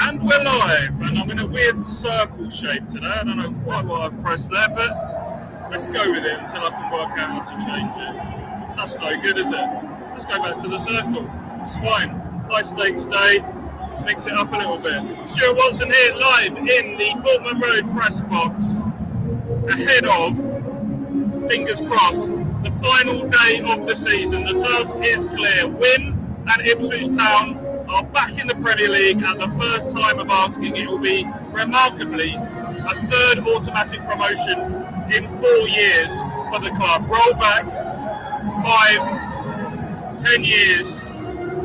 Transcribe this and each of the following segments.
And we're live, and I'm in a weird circle shape today. I don't know quite what I've pressed there, but let's go with it until I can work out how to change it. That's no good, is it? Let's go back to the circle. It's fine. High stakes day. Let's mix it up a little bit. Stuart Watson here, live in the Portman Road press box, ahead of, fingers crossed, the final day of the season. The task is clear. Win, and Ipswich Town are back in the Premier League at the first time of asking. It will be remarkably a third automatic promotion in 4 years for the club. Roll back 5-10 years,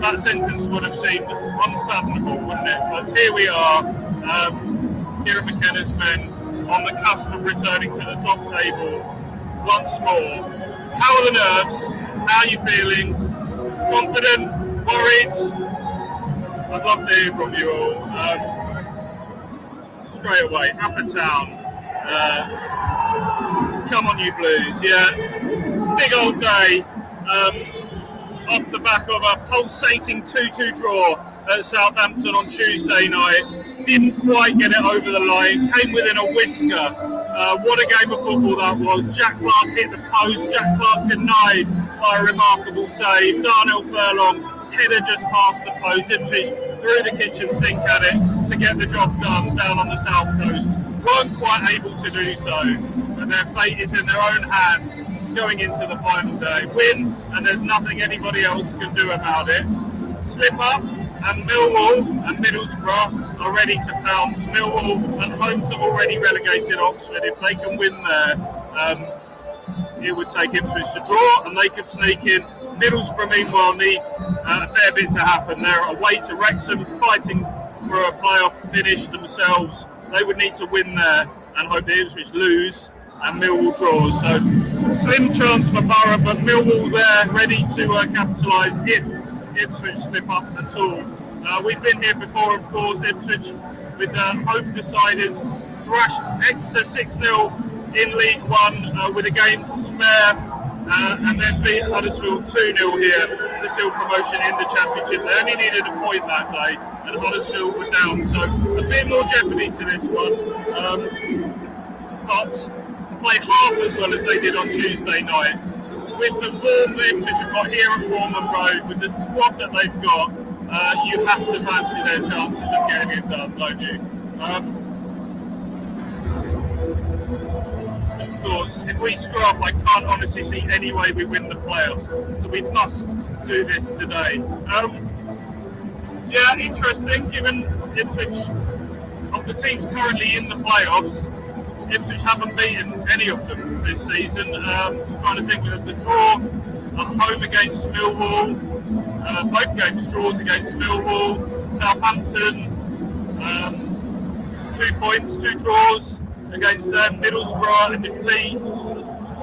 that sentence would have seemed unfathomable, wouldn't it? But here we are, Kieran McKenna's men on the cusp of returning to the top table once more. How are the nerves? How are you feeling? Confident? Worried? I'd love to hear from you all. Straight away, Upper Town. Come on, you Blues. Yeah, big old day. Off the back of a pulsating 2-2 draw at Southampton on Tuesday night. Didn't quite get it over the line. Came within a whisker. What a game of football that was. Jack Clark hit the post. Jack Clark denied by a remarkable save. Darnell Furlong, header just past the post. Ipswich through the kitchen sink at it to get the job done down on the south coast. Weren't quite able to do so, and their fate is in their own hands going into the final day. Win, and there's nothing anybody else can do about it. Slip up, and Millwall and Middlesbrough are ready to pounce. Millwall and home to already relegated Oxford. If they can win there, it would take Ipswich to draw, and they could sneak in. Middlesbrough, meanwhile, need a fair bit to happen. They're away to Wrexham, fighting for a playoff finish themselves. They would need to win there and hope that Ipswich lose and Millwall draws. So, slim chance for Borough, but Millwall there ready to capitalise if Ipswich slip up at all. We've been here before, of course. Ipswich, with home deciders, thrashed Exeter 6-0 in League One with a game to spare. And then beat Huddersfield 2-0 here to seal promotion in the Championship. They only needed a point that day, and Huddersfield were down. So a bit more jeopardy to this one. But play half as well as they did on Tuesday night. With the form that Ipswich have got here at Portman Road, with the squad that they've got, you have to fancy their chances of getting it done, don't you? Of course, if we screw up, I can't honestly see any way we win the playoffs. So we must do this today. Yeah, interesting, given Ipswich, of the teams currently in the playoffs, Ipswich haven't beaten any of them this season. Just trying to think of the draw at home against Millwall, both games draws against Millwall, Southampton, 2 points, 2 draws against them, Middlesbrough, a defeat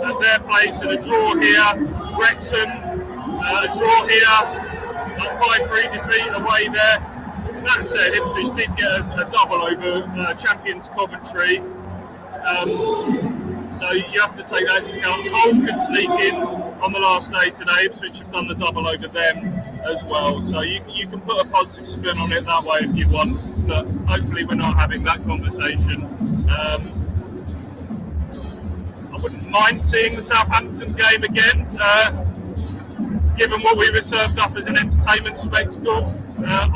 at their place, and a draw here. Wrexham, a draw here, a 5-3 defeat away there. That said, Ipswich did get a double over champions Coventry. So you have to take that into account. Hull could sneak in on the last day today. Ipswich have done the double over them as well. So you can put a positive spin on it that way if you want, but hopefully we're not having that conversation. I wouldn't mind seeing the Southampton game again, given what we were served up as an entertainment spectacle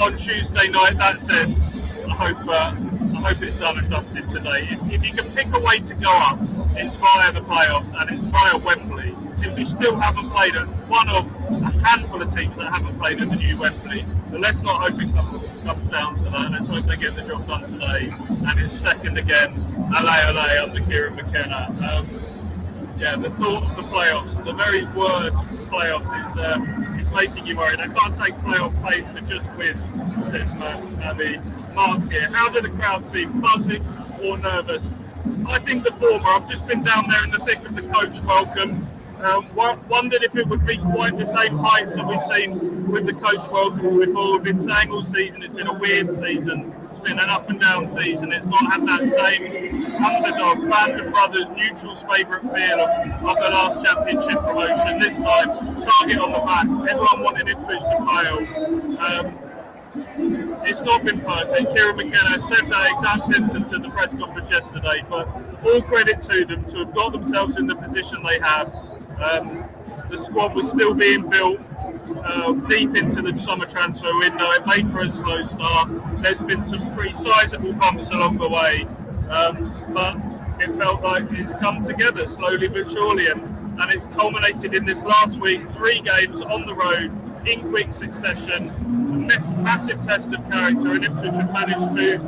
on Tuesday night. That said, I hope it's done and dusted today. If you can pick a way to go up, it's via the playoffs and it's via Wembley. Because we still haven't played at one of a handful of teams that haven't played at the new Wembley. But let's not hope it comes down to that. Let's hope they get the job done today. And it's second again, LA under Kieran McKenna. Yeah, the thought of the playoffs, the very word playoffs is making you worried. I can't take playoff pain to just win, says Mark here. How did the crowd seem? Buzzing or nervous? I think the former. I've just been down there in the thick of the coach welcome. Wondered if it would be quite the same heights that we've seen with the coach welcomes before. We've been saying all season it's been a weird season. It's been an up and down season. It's not had that same underdog, band of brothers, neutral's favourite feel of the last championship promotion. This time, target on the back. Everyone wanted Ipswich to fail. It's not been perfect. Kieran McKenna said that exact sentence at the press conference yesterday, but all credit to them to have got themselves in the position they have. The squad was still being built deep into the summer transfer window. It made for a slow start. There's been some pretty sizable bumps along the way, but it felt like it's come together slowly but surely, and it's culminated in this last week, 3 games on the road in quick succession. Massive test of character, and Ipswich have managed to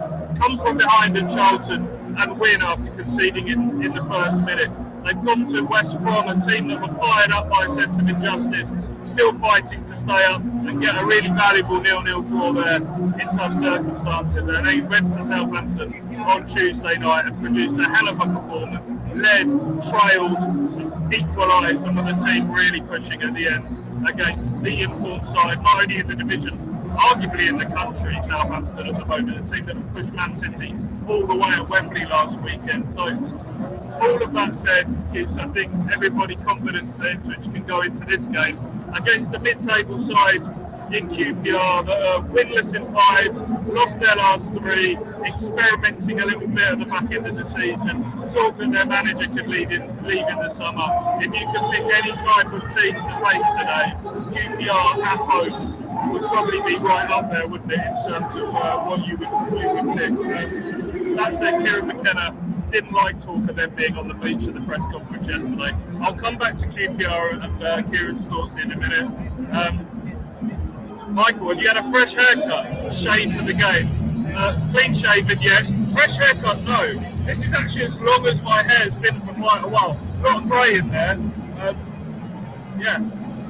come from behind at Charlton and win after conceding in the first minute. They've gone to West Brom, a team that were fired up by a sense of injustice, still fighting to stay up and get a really valuable 0-0 draw there in tough circumstances. And they went to Southampton on Tuesday night and produced a hell of a performance, led, trailed, equalised, and with the team really pushing at the end against the informed side, not only in the division, arguably in the country, Southampton at the moment, a team that pushed Man City all the way at Wembley last weekend. So all of that said gives, I think, everybody confidence that Ipswich can go into this game against a mid-table side in QPR that are winless in 5, lost their last 3, experimenting a little bit at the back end of the season, talk that their manager could leave in the summer. If you could pick any type of team to face today, QPR at home would probably be right up there, wouldn't it, in terms of what you would pick. That said, Kieran McKenna didn't like talk of them being on the beach at the press conference yesterday. I'll come back to QPR and Kieran's thoughts in a minute. Michael, have you had a fresh haircut? Shaved for the game? Clean shaven, yes. Fresh haircut, no. This is actually as long as my hair's been for quite a while. Got grey in there. Yeah.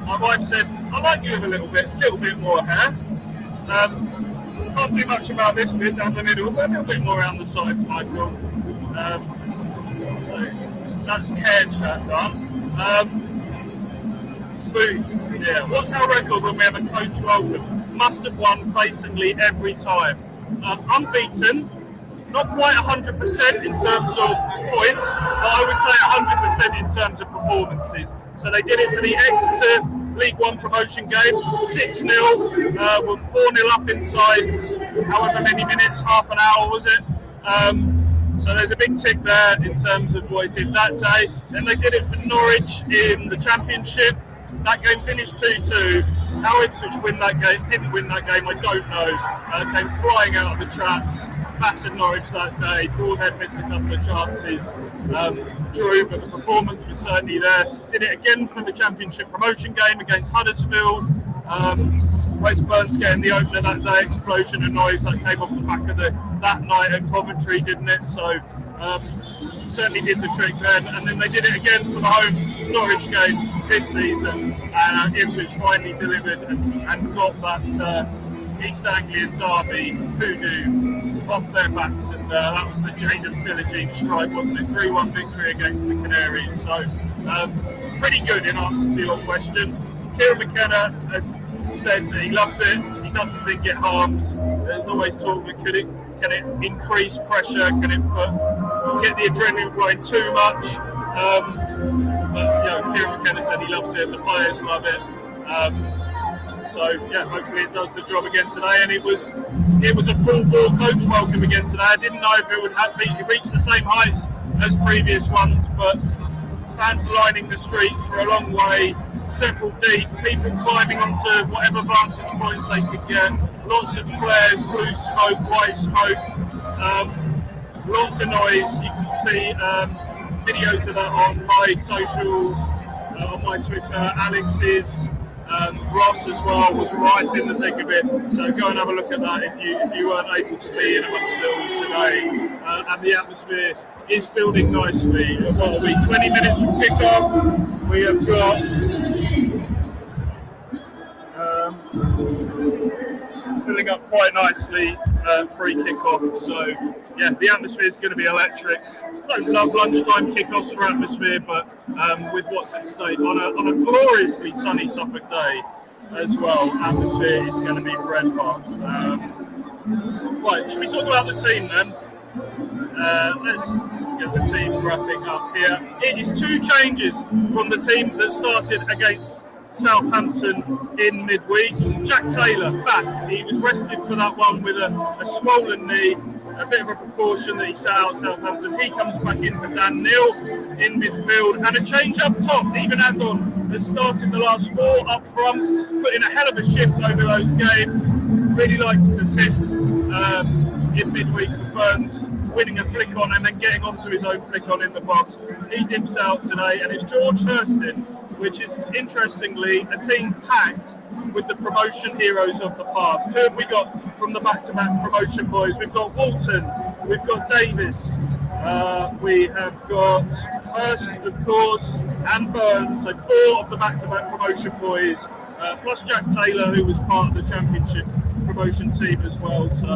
My wife said, I like you with a little bit more hair. Can't do much about this bit down the middle, but a little bit more around the sides, Michael. So that's hair chat done. Booth, yeah. What's our record when we have a coach welcome? Must have won basically every time. Unbeaten, not quite 100% in terms of points, but I would say 100% in terms of performances. So they did it for the Exeter League One promotion game, 6-0, were 4-0 up inside however many minutes, half an hour was it? So there's a big tick there in terms of what he did that day. Then they did it for Norwich in the Championship. That game finished 2-2. How Ipswich didn't win that game, I don't know. Came flying out of the traps, battered Norwich that day. Broadhead missed a couple of chances, drew, but the performance was certainly there. Did it again for the Championship promotion game against Huddersfield. West Burns getting the opener that day, explosion of noise that came off the back of that night at Coventry, didn't it? So certainly did the trick then, and then they did it again for the home Norwich game this season. Ipswich finally delivered and got that East Anglian derby hoodoo off their backs, and that was the Jaden Philogene strike, wasn't it? 3-1 victory against the Canaries. So pretty good in answer to your question. Kieran McKenna has said that he loves it. He doesn't think it harms. There's always talk that can it increase pressure? Can it get the adrenaline flowing too much? But Kieran McKenna said he loves it. The players love it. So yeah, hopefully it does the job again today. And it was a full ball coach welcome again today. I didn't know if it would reach the same heights as previous ones, but fans lining the streets for a long way, several deep, people climbing onto whatever vantage points they could get, lots of flares, blue smoke, white smoke, lots of noise. You can see videos of that on my social, on my Twitter. Alex's, Ross as well was right in the thick of it, so go and have a look at that if you weren't able to be in amongst it all today. And the atmosphere is building nicely. What are we, 20 minutes from kickoff? We have got filling up quite nicely pre-kickoff, so yeah, the atmosphere is going to be electric. I don't love lunchtime kickoffs for atmosphere, but with what's at stake on a gloriously sunny Suffolk day as well, atmosphere is going to be red hot. Right, should we talk about the team then? Let's get the team graphic up here. It is 2 changes from the team that started against Southampton in midweek. Jack Taylor back. He was rested for that one with a swollen knee, a bit of a precaution that he sat out Southampton. He comes back in for Dan Neil in midfield, and a change up top. Even Azon has started the last 4 up front, putting a hell of a shift over those games. Really liked his assist in midweek for Burns, winning a flick on and then getting onto his own flick on in the box. He dips out today, and it's George Hurston, which is interestingly a team packed with the promotion heroes of the past. Who have we got from the back-to-back promotion boys? We've got Walton, we've got Davis, we have got Hurst, of course, and Burns. So 4 of the back-to-back promotion boys, plus Jack Taylor, who was part of the championship promotion team as well. So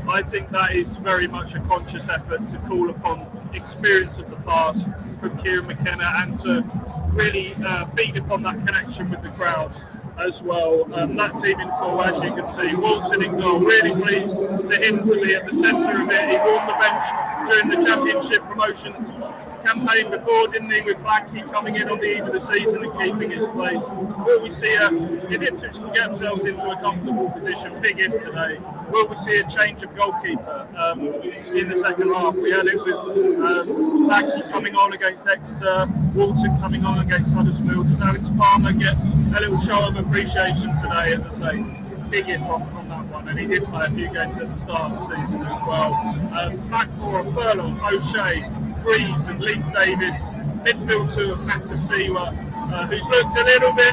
I think that is very much a conscious effort to call upon experience of the past from Kieran McKenna and to really feed upon that connection with the crowd as well. That team in full, as you can see, Walton in goal. Really pleased for him to be at the centre of it. He warmed the bench during the championship promotion campaign before, didn't he, with Blackie coming in on the eve of the season and keeping his place. Will we see if Ipswich can get themselves into a comfortable position, big if today, will we see a change of goalkeeper in the second half? We had it with Blackie coming on against Exeter, Walton coming on against Huddersfield. Does Alex Palmer get a little show of appreciation today? As I say, big if on that one, and he did play a few games at the start of the season as well. Back for Furlong, O'Shea, Freeze and Leaf Davis, midfield to Matasiwa, who's looked a little bit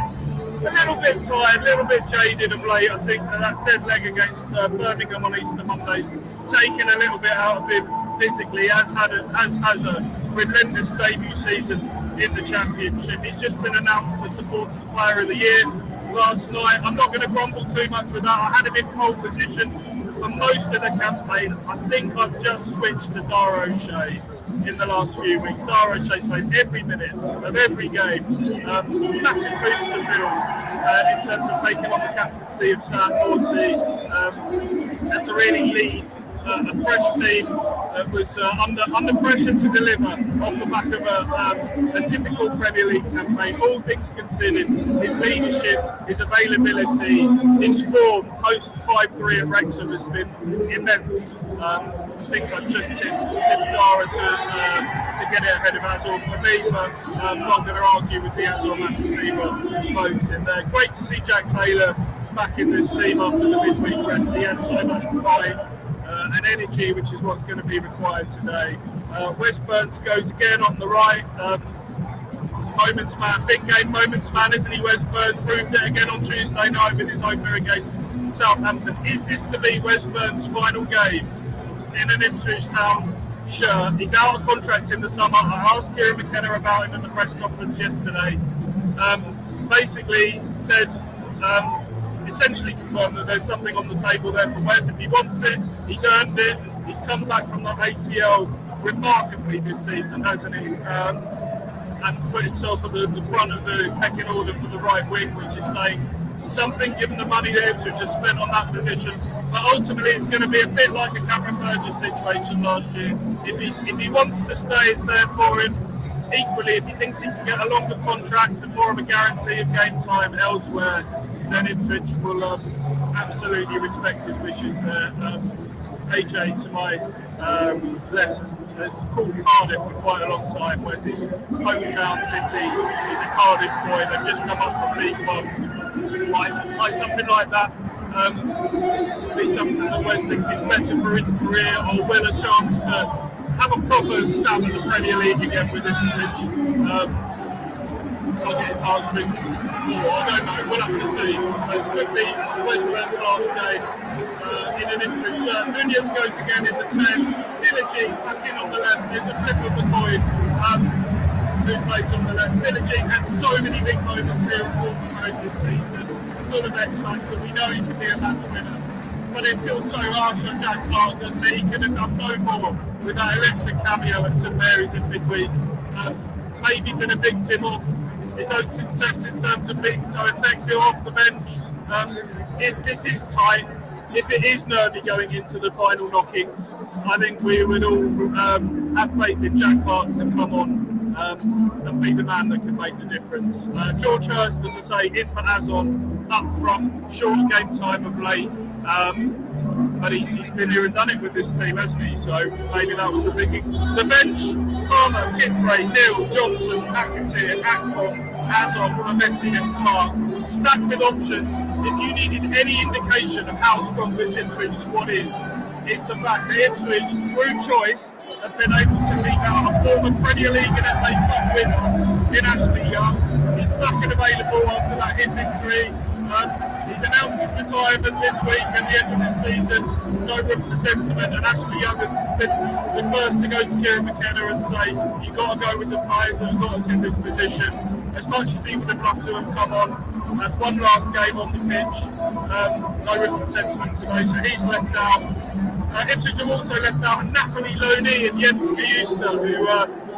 tired, a little bit jaded of late. I think that dead leg against Birmingham on Easter Monday's taken a little bit out of him physically, as has a relentless debut season in the championship. He's just been announced the Supporters Player of the Year last night. I'm not going to grumble too much with that. I had him in pole position for most of the campaign. I think I've just switched to Dara O'Shea in the last few weeks. Dara O'Shea played every minute of every game. Massive boots to fill in terms of taking on the captaincy of Sam Horsey and to really lead a fresh team that was under pressure to deliver off the back of a difficult Premier League campaign. All things considered, his leadership, his availability, his form post 5-3 at Wrexham has been immense. I think I've just tipped Dara to get it ahead of Azor for me, but I'm not going to argue with the Azor Matasiwa votes in there. Great to see Jack Taylor back in this team after the midweek rest. He had so much pride and energy, which is what's going to be required today. Wes Burns goes again on the right. Moments man, big game moments man, isn't he? Wes Burns proved it again on Tuesday night with his opener against Southampton. Is this to be Wes Burns' final game in an Ipswich Town shirt? He's out of contract in the summer. I asked Kieran McKenna about him in the press conference yesterday. Basically said, essentially confirmed that there's something on the table there for Wes. If he wants it, he's earned it. He's come back from the ACL remarkably this season, hasn't he? And put himself at the front of the pecking order for the right wing, which is saying something given the money that Ipswich has spent on that position. But ultimately, it's going to be a bit like a Cameron Burgess situation last year. If he wants to stay, it's there for him. Equally, if he thinks he can get a longer contract and more of a guarantee of game time elsewhere, then Ipswich will absolutely respect his wishes there. AJ to my left has called Cardiff for quite a long time, whereas his hometown city is a Cardiff boy. They've just come up from League One. Like something like that be something that Wes thinks is better for his career, or will a chance to have a proper stab at the Premier League again with Ipswich. So I'll get his heartstrings. I don't know, we'll have to see. Quickly, Wes Burns' last game in an Ipswich shirt. Nunez goes again in the 10. Villaging back in on the left. There's a flip of the coin. Who plays on the left? Villaging had so many big moments here at Portman Road this season. Full of X factor. We know he can be a match winner. But it feels so harsh on Jack Clark, doesn't it? He could have done no more with that electric cameo at St Mary's in midweek. Maybe been a victim of his own success in terms of being so effective off the bench. If this is tight, if it is nervy going into the final knockings, I think we would all have faith in Jack Clark to come on and be the man that can make the difference. George Hurst, as I say, in for Azon, up front, short game time of late. But he's been here and done it with this team, hasn't he? So maybe that was a biggie. The bench: Palmer, Kipray, Neil, Johnson, McAteer, Akpom, Azon, Rametti and Clark. Stacked with options. If you needed any indication of how strong this Ipswich squad is, it's the fact that Ipswich, through choice, have been able to beat out a former Premier League and FA Cup winner in Ashley Young. He's back and available after that hip injury. He's announced his retirement this week at the end of this season. No room for sentiment, and Ashley Young has been the first to go to Kieran McKenna and say, you've got to go with the players that have got us in this position. As much as he would have loved to have come on and one last game on the pitch, no room for sentiment today, so he's left out. Ipswich have also left out Napoli Loney and Jens Giusta,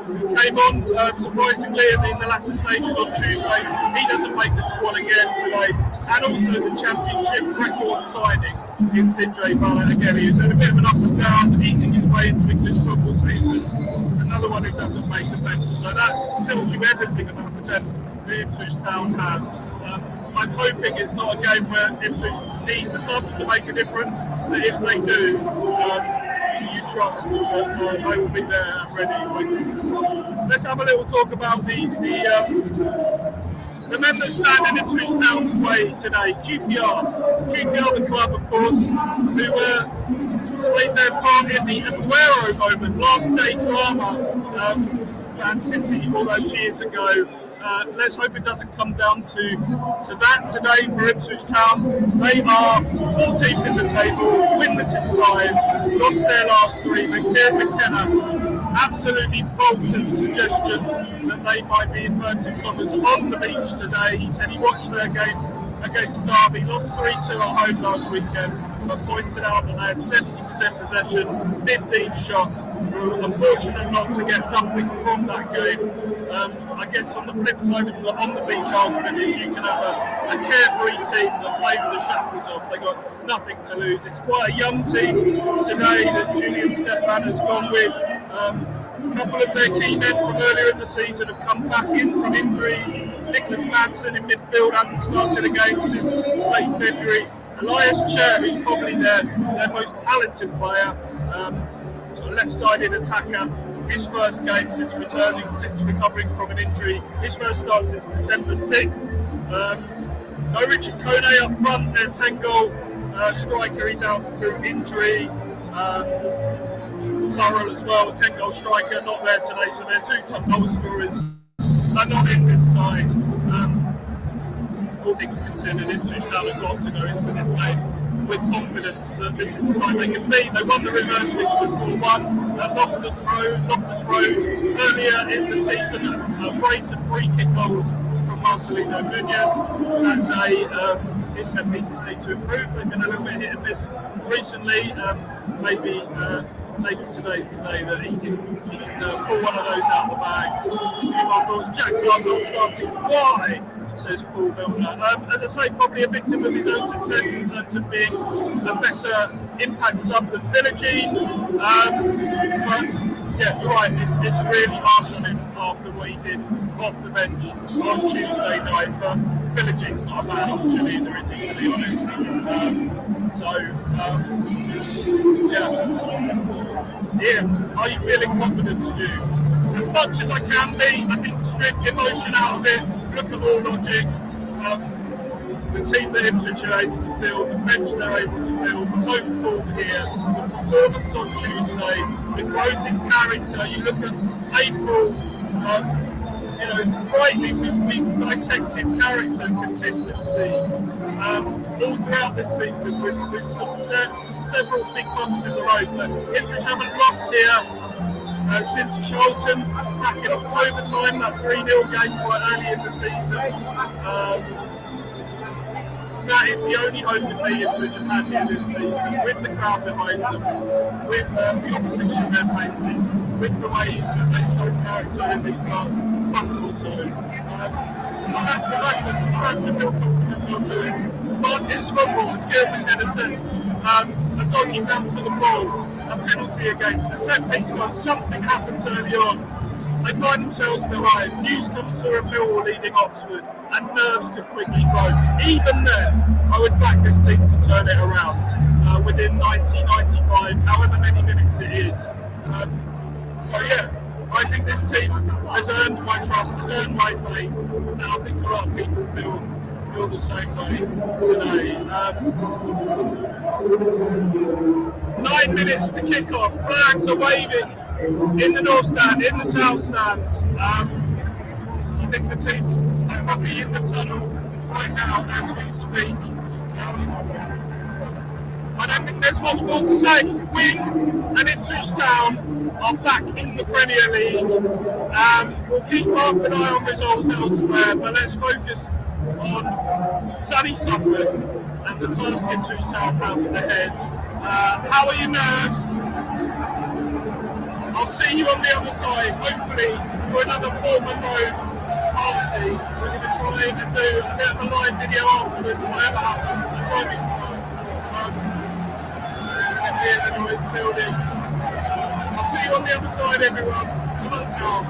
who came on surprisingly in the latter stages on Tuesday. He doesn't make the squad again today. And also the championship record signing in Sidney Barnett-Again. He's had a bit of an up and down, eating his way into English football season. Another one who doesn't make the bench. So that tells you everything about the depth the Ipswich Town have. I'm hoping it's not a game where Ipswich need the subs to make a difference, but if they do, you trust that they will be there and ready. Let's have a little talk about the men that stand in Ipswich Town's way today. QPR, the club, of course, who played their part in the Aguero moment, last day drama, Man City all those years ago. Let's hope it doesn't come down to that today for Ipswich Town. They are 14th in the table, winless in 5, lost their last 3. Kieran McKenna absolutely bolted the suggestion that they might be inverted commas on the beach today. He said he watched their game against Derby, lost 3-2 at home last weekend, but pointed out that they had 70% possession, 15 shots. Unfortunate not to get something from that game. I guess on the flip side of the on the beach argument is you can have a carefree team that play with the shackles off. They got nothing to lose. It's quite a young team today that Julian Stefan has gone with. A couple of their key men from earlier in the season have come back in from injuries. Nicholas Madsen in midfield hasn't started a game since late February. Elias Chair, who's probably their most talented player, sort of left-sided attacker. His first game since recovering from an injury. His first start since December 6th. No Richard Kone up front, their 10-goal striker. He's out through injury. Burrell as well, a 10-goal striker, not there today. So their 2 top goal scorers are not in this side. All things considered, Ipswich Town have got to go into this game with confidence that this is the side they can beat. They won the reverse fixture 4-1 at Loftus Road earlier in the season. A brace of free kick goals from Marcelino Nunez. That day, his set pieces need to improve. They've been a little bit hit and miss recently. Maybe today's the day that he can pull one of those out of the bag. Of course, Jack Clark not starting. Why? Says Paul Milner. As I say, probably a victim of his own success in terms of being a better impact sub than Philogene. But yeah, you're right, it's really harsh on him after what he did off the bench on Tuesday night. But Philogene's not a bad option either, is he, to be honest? Ian, are you feeling confident, Stu? As much as I can be, I think strip emotion out of it, look at all logic. The team that Ipswich are able to field, the bench they're able to field, the home form here, the performance on Tuesday, the growth in character. You look at April, rightly we've dissected character and consistency all throughout this season with several big bumps in the road. But Ipswich haven't lost here since Charlton back in October time, that 3-0 game quite early in the season. That is the only home defeat Ipswich have had here this season, with the crowd behind them, with the opposition they're facing, with the way that they show character in these last month or so. I have to feel confident they'll do it. But it's football, as Kieran McKenna says. A dodgy bounce to the ball, a penalty against a set piece goal. Something happens early on They find themselves behind. News comes through a Millwall leading Oxford, and nerves could quickly grow. Even then, I would back this team to turn it around within 90, 95, however many minutes it is. So yeah, I think this team has earned my trust, has earned my faith, and I think a lot of people feel the same way today. 9 minutes to kick off. Flags are waving in the north stand, in the south stands. I think the team's probably in the tunnel right now as we speak. I don't think there's much more to say. Wing and Ipswich Town are back in the Premier League. We'll keep half an eye on results elsewhere, but let's focus on sunny Suffolk and the task Ipswich Town have ahead. How are your nerves? I'll see you on the other side, hopefully, for another Portman Road party. We're going to try and do a bit of a live video afterwards, whatever happens. So the noise building. I'll see you on the other side, everyone. Come on, Tom.